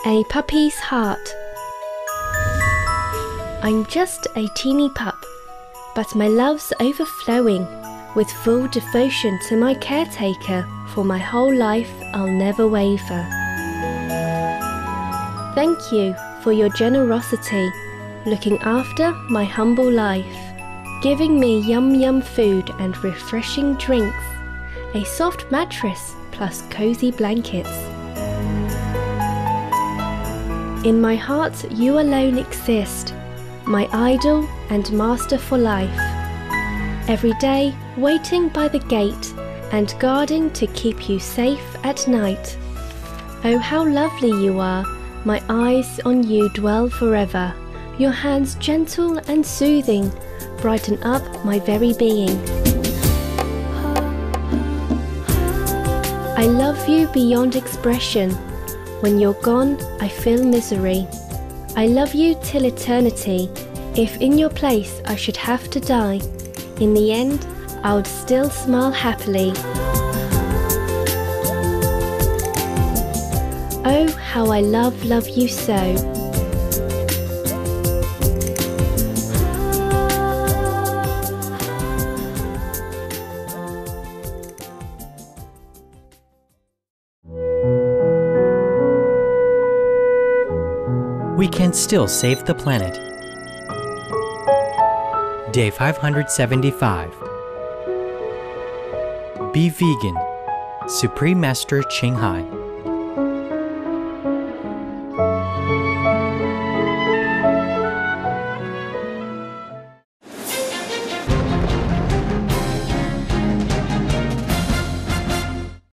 A puppy's heart. I'm just a teeny pup, but my love's overflowing, with full devotion to my caretaker. For my whole life I'll never waver. Thank you for your generosity, looking after my humble life, giving me yum food and refreshing drinks, a soft mattress plus cozy blankets. In my heart you alone exist, my idol and master for life. Every day waiting by the gate and guarding to keep you safe at night. Oh, how lovely you are, my eyes on you dwell forever. Your hands gentle and soothing brighten up my very being. I love you beyond expression. When you're gone, I feel misery. I love you till eternity. If in your place I should have to die, in the end, I would still smile happily. Oh, how I love you so. We can still save the planet. Day 575. Be vegan. Supreme Master Ching Hai.